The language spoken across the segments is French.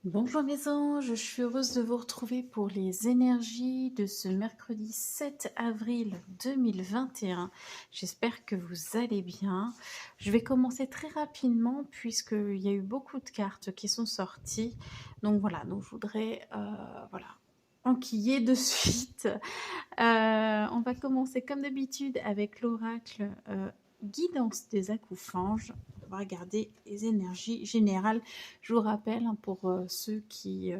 Bonjour mes anges, je suis heureuse de vous retrouver pour les énergies de ce mercredi 7 avril 2021. J'espère que vous allez bien. Je vais commencer très rapidement puisqu'il y a eu beaucoup de cartes qui sont sorties. Donc voilà, donc je voudrais voilà, enquiller de suite. On va commencer comme d'habitude avec l'oracle guidance des acouphage. On va regarder les énergies générales. Je vous rappelle, hein, pour ceux qui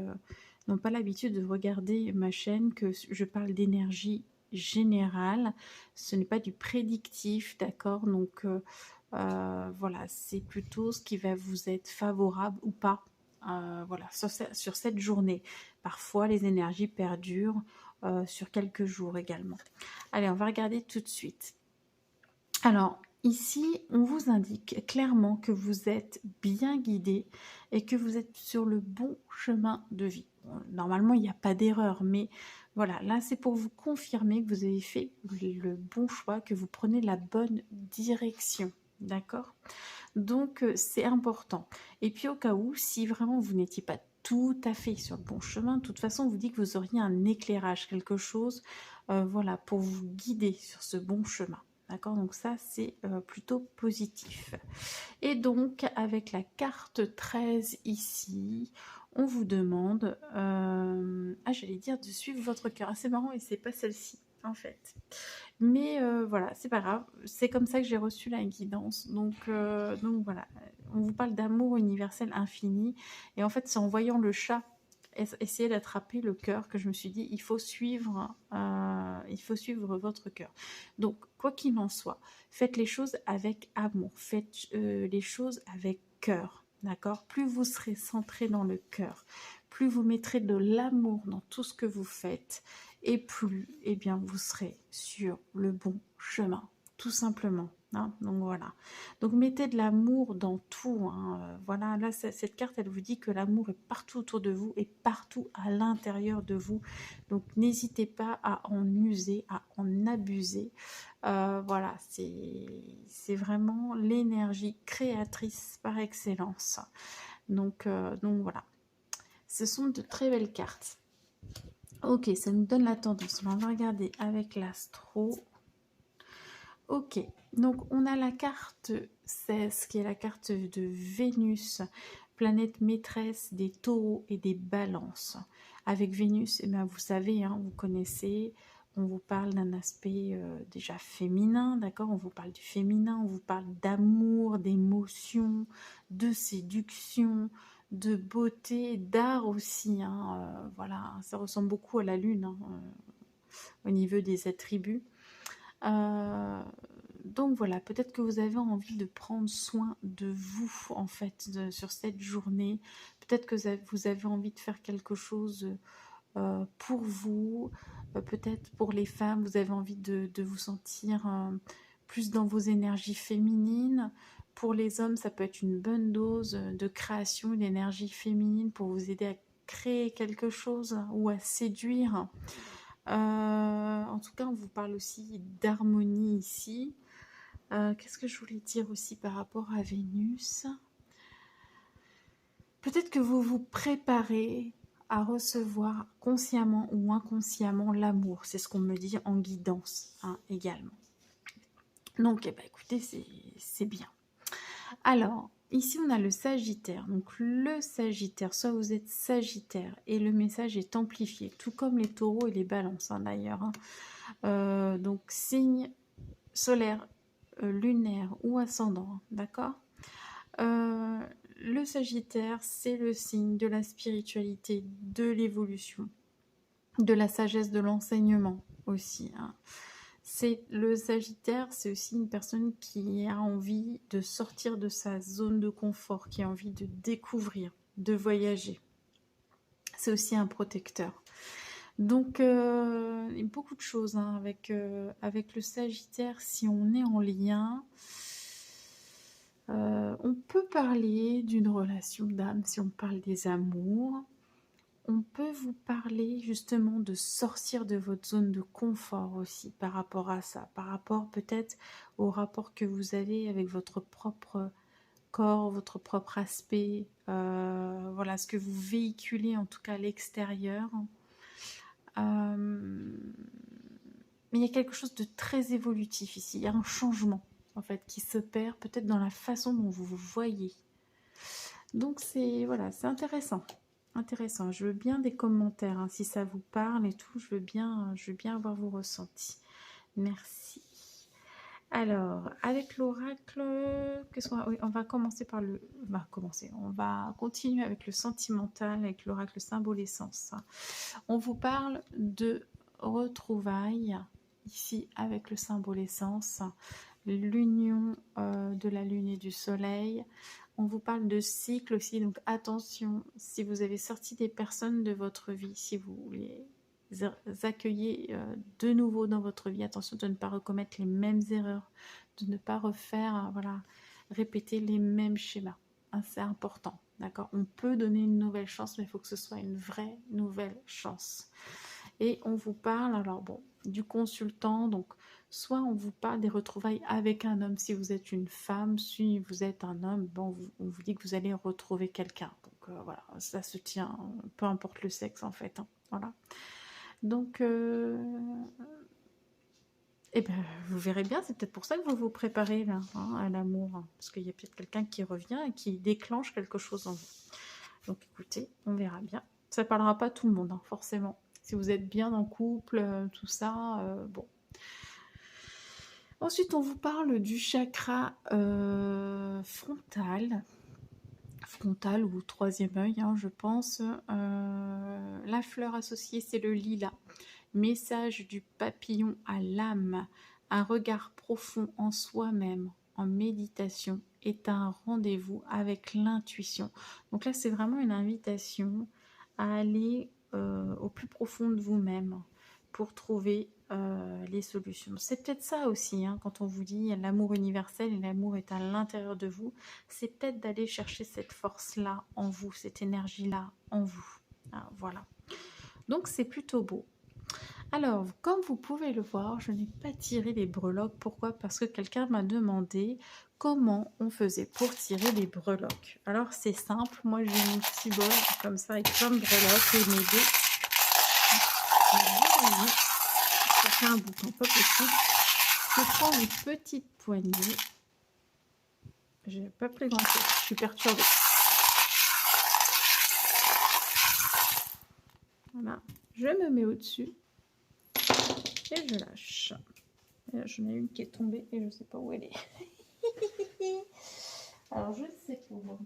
n'ont pas l'habitude de regarder ma chaîne, que je parle d'énergie générale. Ce n'est pas du prédictif, d'accord? Donc voilà, c'est plutôt ce qui va vous être favorable ou pas. Voilà, sur cette journée. Parfois, les énergies perdurent sur quelques jours également. Allez, on va regarder tout de suite. Alors, ici, on vous indique clairement que vous êtes bien guidé et que vous êtes sur le bon chemin de vie. Normalement, il n'y a pas d'erreur, mais voilà, là, c'est pour vous confirmer que vous avez fait le bon choix, que vous prenez la bonne direction. D'accord? Donc, c'est important. Et puis, au cas où, si vraiment vous n'étiez pas tout à fait sur le bon chemin, de toute façon, on vous dit que vous auriez un éclairage, quelque chose, voilà, pour vous guider sur ce bon chemin. D'accord? Donc ça, c'est plutôt positif. Et donc, avec la carte 13 ici, on vous demande, j'allais dire de suivre votre cœur. Ah, c'est marrant, et c'est pas celle-ci, en fait. Mais voilà, c'est pas grave. C'est comme ça que j'ai reçu la guidance. Donc voilà, on vous parle d'amour universel infini. Et en fait, c'est en voyant le chat essayer d'attraper le cœur que je me suis dit, il faut suivre votre cœur. Donc, quoi qu'il en soit, faites les choses avec amour. Faites les choses avec cœur. D'accord? Plus vous serez centré dans le cœur, plus vous mettrez de l'amour dans tout ce que vous faites, et plus, eh bien, vous serez sur le bon chemin, tout simplement. Hein. Donc voilà. Donc mettez de l'amour dans tout. Hein. Voilà, là, cette carte, elle vous dit que l'amour est partout autour de vous et partout à l'intérieur de vous. Donc n'hésitez pas à en user, à en abuser. Voilà, c'est vraiment l'énergie créatrice par excellence. Donc voilà. Ce sont de très belles cartes. Ok, ça nous donne la tendance. On va regarder avec l'astro. Ok, donc on a la carte 16 qui est la carte de Vénus, planète maîtresse des taureaux et des balances. Avec Vénus, eh bien, vous savez, hein, vous connaissez, on vous parle d'un aspect déjà féminin, d'accord? On vous parle du féminin, on vous parle d'amour, d'émotion, de séduction, de beauté, d'art aussi. Hein, voilà, ça ressemble beaucoup à la lune hein, au niveau des attributs. Euh, donc voilà, peut-être que vous avez envie de prendre soin de vous en fait sur cette journée. Peut-être que vous avez envie de faire quelque chose pour vous. Peut-être pour les femmes, vous avez envie de vous sentir plus dans vos énergies féminines. Pour les hommes, ça peut être une bonne dose de création d'énergie féminine pour vous aider à créer quelque chose ou à séduire. En tout cas, on vous parle aussi d'harmonie ici. Qu'est-ce que je voulais dire aussi par rapport à Vénus? Peut-être que vous vous préparez à recevoir consciemment ou inconsciemment l'amour. C'est ce qu'on me dit en guidance hein, également. Donc, eh ben, écoutez, c'est bien. Alors, ici, on a le Sagittaire. Donc, le Sagittaire, soit vous êtes Sagittaire et le message est amplifié, tout comme les taureaux et les balances hein, d'ailleurs. Hein. Donc, signe solaire, lunaire ou ascendant, d'accord? Le Sagittaire, c'est le signe de la spiritualité, de l'évolution, de la sagesse, de l'enseignement aussi. Hein. C'est le Sagittaire, c'est aussi une personne qui a envie de sortir de sa zone de confort, qui a envie de découvrir, de voyager. C'est aussi un protecteur. Donc, beaucoup de choses hein, avec le Sagittaire, si on est en lien. On peut parler d'une relation d'âme si on parle des amours. On peut vous parler justement de sortir de votre zone de confort aussi par rapport à ça, par rapport peut-être au rapport que vous avez avec votre propre corps, votre propre aspect. Voilà, voilà, ce que vous véhiculez en tout cas à l'extérieur. Mais il y a quelque chose de très évolutif ici. Il y a un changement en fait qui s'opère peut-être dans la façon dont vous vous voyez. Donc c'est voilà, c'est intéressant. Intéressant. Je veux bien des commentaires hein, si ça vous parle et tout. Je veux bien avoir vos ressentis. Merci. Alors, avec l'oracle, oui, on va commencer par le... On va continuer avec le sentimental, avec l'oracle symbole essence. On vous parle de retrouvailles, ici avec le symbole essence, l'union de la lune et du soleil. On vous parle de cycle aussi, donc attention, si vous avez sorti des personnes de votre vie, si vous les accueillez de nouveau dans votre vie, attention de ne pas recommettre les mêmes erreurs, de ne pas refaire, voilà, répéter les mêmes schémas. Hein, c'est important, d'accord? On peut donner une nouvelle chance, mais il faut que ce soit une vraie nouvelle chance. Et on vous parle, alors bon, du consultant, donc soit on vous parle des retrouvailles avec un homme si vous êtes une femme, si vous êtes un homme, bon, on vous dit que vous allez retrouver quelqu'un. Donc voilà, ça se tient, peu importe le sexe en fait, hein, voilà. Donc, eh ben, vous verrez bien, c'est peut-être pour ça que vous vous préparez là, hein, à l'amour, hein, parce qu'il y a peut-être quelqu'un qui revient et qui déclenche quelque chose en vous. Donc écoutez, on verra bien. Ça ne parlera pas à tout le monde, hein, forcément. Si vous êtes bien en couple, tout ça, bon. Ensuite, on vous parle du chakra frontal ou troisième œil, hein, je pense. La fleur associée, c'est le lilas. Message du papillon à l'âme, un regard profond en soi-même, en méditation, est un rendez-vous avec l'intuition. Donc là, c'est vraiment une invitation à aller au plus profond de vous-même pour trouver les solutions. C'est peut-être ça aussi, hein, quand on vous dit l'amour universel et l'amour est à l'intérieur de vous, c'est peut-être d'aller chercher cette force-là en vous, cette énergie-là en vous. Ah, voilà. Donc c'est plutôt beau. Alors, comme vous pouvez le voir, je n'ai pas tiré les breloques. Pourquoi? Parce que quelqu'un m'a demandé comment on faisait pour tirer les breloques. Alors, c'est simple. Moi, j'ai mon petit bol comme ça avec plein de breloques et mes deux. Ça fait un bouton pas possible. Je prends une petite poignée. J'ai pas pris grand-chose. Je suis perturbée. Voilà. Je me mets au-dessus. Et je lâche. J'en ai une qui est tombée et je ne sais pas où elle est. Alors je ne sais pas où.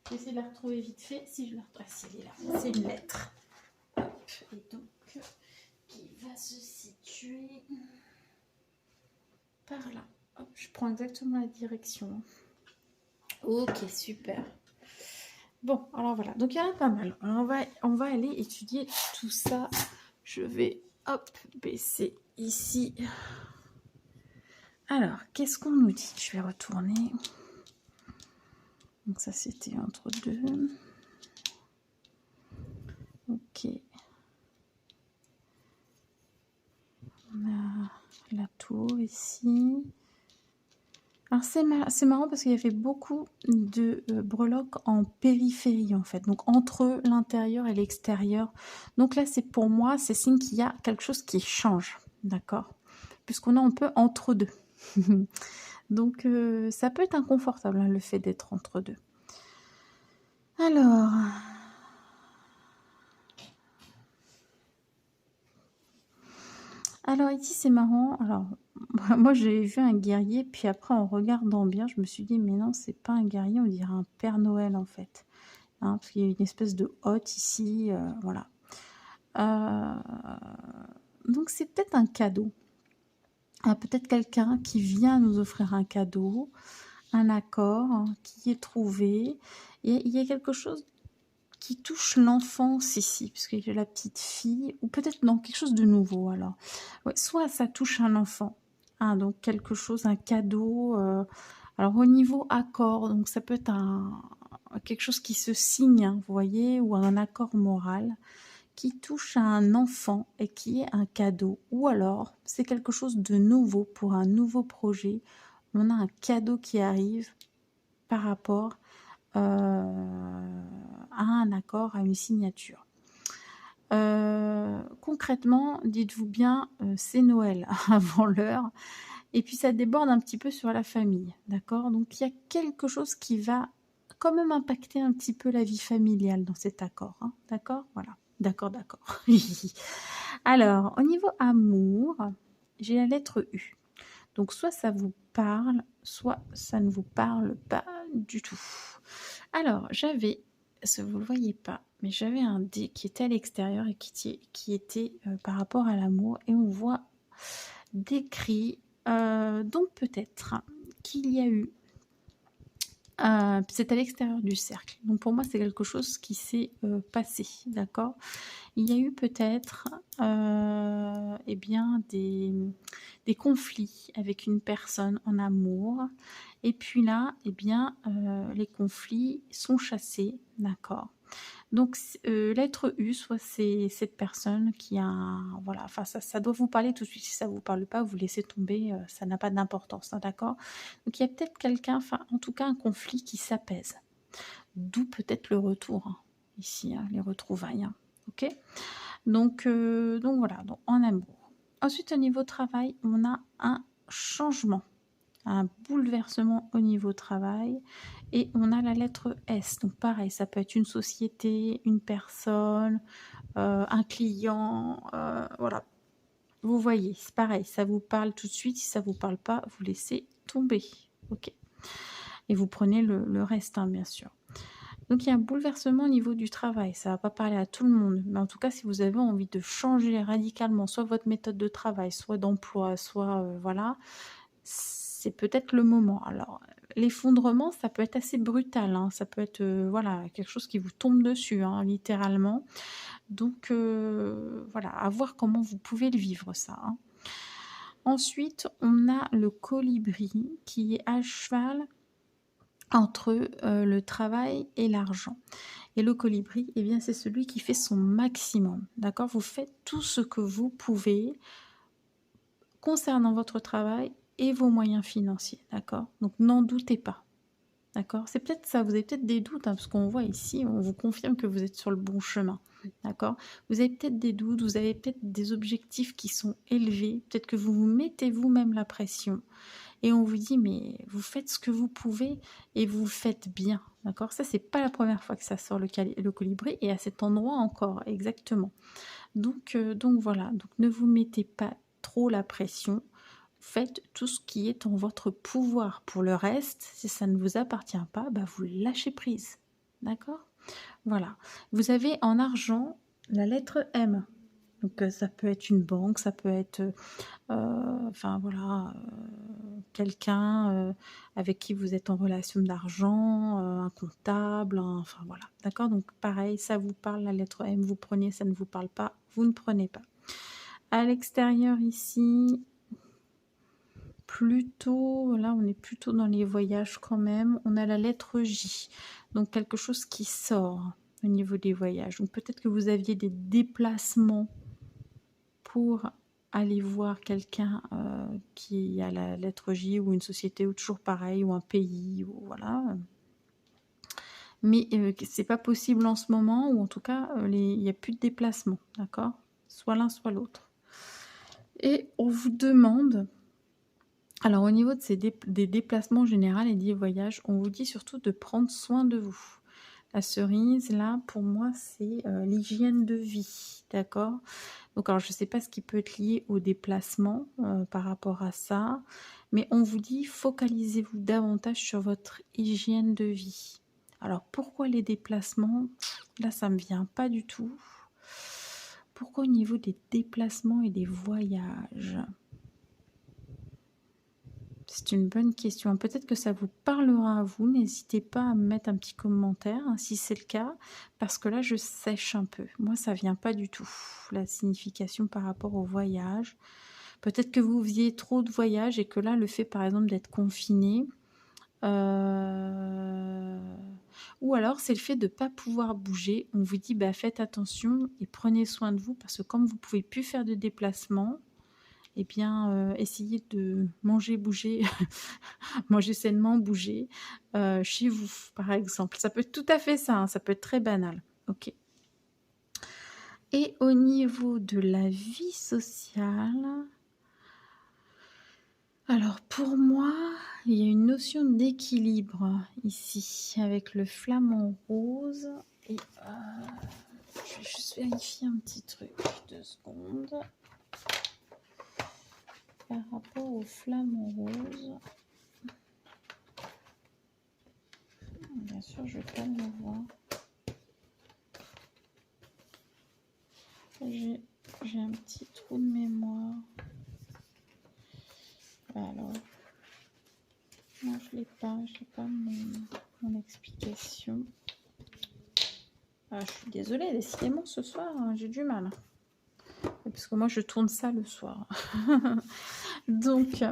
Je vais essayer de la retrouver vite fait. Si je la retrouve, si elle est là. C'est une lettre. Hop. Et donc, qui va se situer par là. Hop, je prends exactement la direction. Ok, super. Bon, alors voilà. Donc il y en a pas mal. Alors, on va aller étudier tout ça. Je vais, hop, baisser ici. Alors, qu'est-ce qu'on nous dit? Je vais retourner. Donc ça, c'était entre deux. Ok. On a la tour ici. Alors c'est marrant parce qu'il y avait beaucoup de breloques en périphérie en fait. Donc entre l'intérieur et l'extérieur. Donc là, c'est pour moi, c'est signe qu'il y a quelque chose qui change. D'accord? Puisqu'on est un peu entre deux. Donc ça peut être inconfortable hein, le fait d'être entre deux. Alors ici c'est marrant. Alors moi j'ai vu un guerrier, puis après en regardant bien, je me suis dit mais non c'est pas un guerrier, on dirait un Père Noël en fait. Hein, parce qu'il y a une espèce de hotte ici, voilà. Donc c'est peut-être un cadeau. Peut-être quelqu'un qui vient nous offrir un cadeau, un accord hein, qui est trouvé. Et il y a quelque chose qui touche l'enfance ici, puisqu'il y a la petite fille, ou peut-être dans quelque chose de nouveau alors. Ouais, soit ça touche un enfant, hein, donc quelque chose, un cadeau. Alors au niveau accord, donc ça peut être quelque chose qui se signe, hein, vous voyez, ou un accord moral qui touche à un enfant et qui est un cadeau. Ou alors c'est quelque chose de nouveau pour un nouveau projet. On a un cadeau qui arrive par rapport à un accord, à une signature. Concrètement, dites-vous bien, c'est Noël avant l'heure et puis ça déborde un petit peu sur la famille, d'accord? Donc il y a quelque chose qui va quand même impacter un petit peu la vie familiale dans cet accord, hein, d'accord? Voilà. D'accord, d'accord. Alors, au niveau amour, j'ai la lettre U. Donc soit ça vous parle, soit ça ne vous parle pas du tout. Alors, j'avais, vous ne le voyez pas, mais j'avais un dé qui était à l'extérieur et qui était par rapport à l'amour. Et on voit décrit, donc peut-être qu'il y a eu, c'est à l'extérieur du cercle. Donc pour moi, c'est quelque chose qui s'est passé, d'accord? Il y a eu peut-être eh bien, des conflits avec une personne en amour. Et puis là, eh bien, les conflits sont chassés, d'accord. Donc, l'être U, soit c'est cette personne qui a voilà, enfin ça doit vous parler tout de suite. Si ça ne vous parle pas, vous laissez tomber, ça n'a pas d'importance, hein, d'accord. Donc il y a peut-être quelqu'un, enfin en tout cas un conflit qui s'apaise. D'où peut-être le retour, hein, ici, hein, les retrouvailles, hein, ok. Donc voilà, donc en amour. Ensuite, au niveau travail, on a un changement, un bouleversement au niveau travail et on a la lettre S. Donc pareil, ça peut être une société, une personne, un client, voilà. Vous voyez, c'est pareil, ça vous parle tout de suite. Si ça vous parle pas, vous laissez tomber, ok. Et vous prenez le reste, hein, bien sûr. Donc il y a un bouleversement au niveau du travail. Ça ne va pas parler à tout le monde, mais en tout cas, si vous avez envie de changer radicalement, soit votre méthode de travail, soit d'emploi, soit voilà, c'est peut-être le moment. Alors, l'effondrement, ça peut être assez brutal, hein. Ça peut être voilà, quelque chose qui vous tombe dessus, hein, littéralement. Donc voilà, à voir comment vous pouvez le vivre, ça, hein. Ensuite, on a le colibri qui est à cheval entre le travail et l'argent. Et le colibri, eh bien, c'est celui qui fait son maximum. D'accord? Vous faites tout ce que vous pouvez concernant votre travail et vos moyens financiers. D'accord? Donc, n'en doutez pas. D'accord? C'est peut-être ça, vous avez peut-être des doutes, hein, parce qu'on voit ici, on vous confirme que vous êtes sur le bon chemin. D'accord? Vous avez peut-être des doutes, vous avez peut-être des objectifs qui sont élevés, peut-être que vous vous mettez vous-même la pression. Et on vous dit, mais vous faites ce que vous pouvez et vous faites bien. D'accord? Ça, c'est pas la première fois que ça sort le colibri et à cet endroit encore, exactement. Donc voilà, donc ne vous mettez pas trop la pression. Faites tout ce qui est en votre pouvoir. Pour le reste, si ça ne vous appartient pas, bah vous lâchez prise. D'accord? Voilà. Vous avez en argent la lettre M. Donc ça peut être une banque, ça peut être enfin voilà, quelqu'un avec qui vous êtes en relation d'argent, un comptable, enfin voilà, d'accord. Donc pareil, ça vous parle, la lettre M, vous prenez, ça ne vous parle pas, vous ne prenez pas. À l'extérieur ici, plutôt, là on est plutôt dans les voyages quand même, on a la lettre J, donc quelque chose qui sort au niveau des voyages. Donc peut-être que vous aviez des déplacements pour aller voir quelqu'un qui a la lettre J, ou une société, ou toujours pareil, ou un pays, ou voilà. Mais c'est pas possible en ce moment, ou en tout cas, il n'y a plus de déplacement, d'accord? Soit l'un, soit l'autre. Et on vous demande, alors au niveau de des déplacements en général et des voyages, on vous dit surtout de prendre soin de vous. La cerise, là, pour moi, c'est l'hygiène de vie, d'accord? Donc, alors, je ne sais pas ce qui peut être lié au déplacement par rapport à ça, mais on vous dit, focalisez-vous davantage sur votre hygiène de vie. Alors, pourquoi les déplacements? Là, ça ne me vient pas du tout. Pourquoi au niveau des déplacements et des voyages? C'est une bonne question. Peut-être que ça vous parlera à vous. N'hésitez pas à me mettre un petit commentaire, hein, si c'est le cas, parce que là, je sèche un peu. Moi, ça vient pas du tout, la signification par rapport au voyage. Peut-être que vous faisiez trop de voyages et que là, le fait, par exemple, d'être confiné, ou alors c'est le fait de ne pas pouvoir bouger. On vous dit, bah, faites attention et prenez soin de vous, parce que comme vous ne pouvez plus faire de déplacement, eh bien, essayez de manger, bouger, manger sainement, bouger, chez vous, par exemple. Ça peut être tout à fait ça, hein, ça peut être très banal. OK. Et au niveau de la vie sociale, alors pour moi, il y a une notion d'équilibre ici avec le flamant rose et je vais juste vérifier un petit truc, 2 secondes. Par rapport au flamant rose, bien sûr, je ne vais pas le voir. J'ai un petit trou de mémoire. Alors, non, je l'ai pas. Je n'ai pas mon explication. Ah, je suis désolée, décidément, ce soir, hein, j'ai du mal. Parce que moi, je tourne ça le soir. Donc,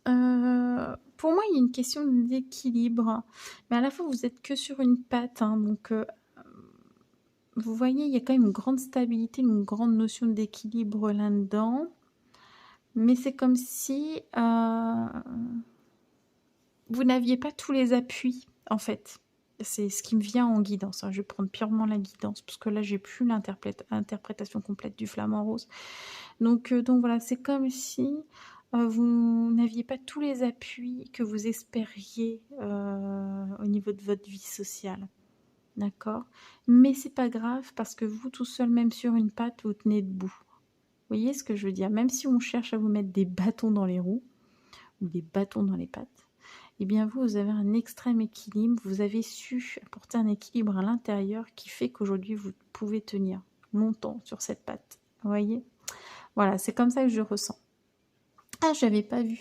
pour moi, il y a une question d'équilibre. Mais à la fois, vous n'êtes que sur une patte. Hein, donc, vous voyez, il y a quand même une grande stabilité, une grande notion d'équilibre là-dedans. Mais c'est comme si vous n'aviez pas tous les appuis, en fait. C'est ce qui me vient en guidance. Hein. Je vais prendre purement la guidance, parce que là, j'ai plus l'interprétation complète du flamant rose. Donc voilà, c'est comme si vous n'aviez pas tous les appuis que vous espériez au niveau de votre vie sociale. D'accord? Mais c'est pas grave, parce que vous, tout seul, même sur une patte, vous tenez debout. Vous voyez ce que je veux dire? Même si on cherche à vous mettre des bâtons dans les roues, ou des bâtons dans les pattes, eh bien vous avez un extrême équilibre, vous avez su apporter un équilibre à l'intérieur qui fait qu'aujourd'hui vous pouvez tenir longtemps sur cette patte. Vous voyez? Voilà, c'est comme ça que je ressens. Ah, j'avais pas vu,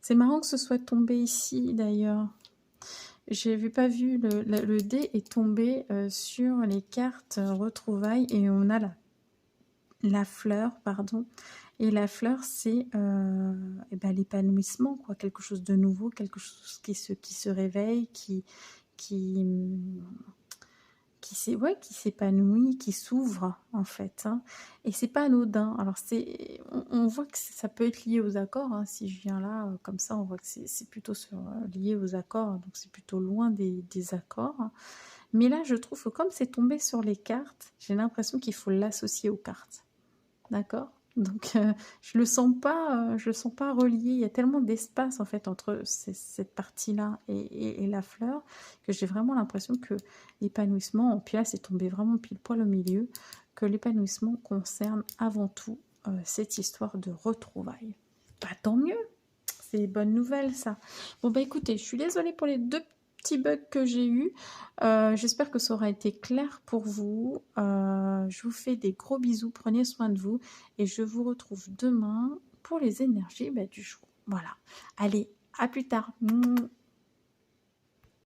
c'est marrant que ce soit tombé ici d'ailleurs. J'avais pas vu, le dé est tombé sur les cartes retrouvailles et on a la fleur, pardon. Et la fleur, c'est eh ben, l'épanouissement, quoi, quelque chose de nouveau, quelque chose qui se réveille, qui s'épanouit, qui s'ouvre en fait. Hein. Et c'est pas anodin. Alors on voit que ça peut être lié aux accords. Hein. Si je viens là comme ça, on voit que c'est plutôt lié aux accords, donc c'est plutôt loin des accords. Hein. Mais là, je trouve que comme c'est tombé sur les cartes, j'ai l'impression qu'il faut l'associer aux cartes. D'accord? Donc je le sens pas relié. Il y a tellement d'espace en fait entre cette partie-là et la fleur que j'ai vraiment l'impression que l'épanouissement, puis là c'est tombé vraiment pile poil au milieu, que l'épanouissement concerne avant tout cette histoire de retrouvailles. Bah tant mieux, c'est une bonne nouvelle ça. Bon bah écoutez, je suis désolée pour les 2 petits bugs que j'ai eu. J'espère que ça aura été clair pour vous. Je vous fais des gros bisous, prenez soin de vous et je vous retrouve demain pour les énergies du jour. Voilà. Allez, à plus tard.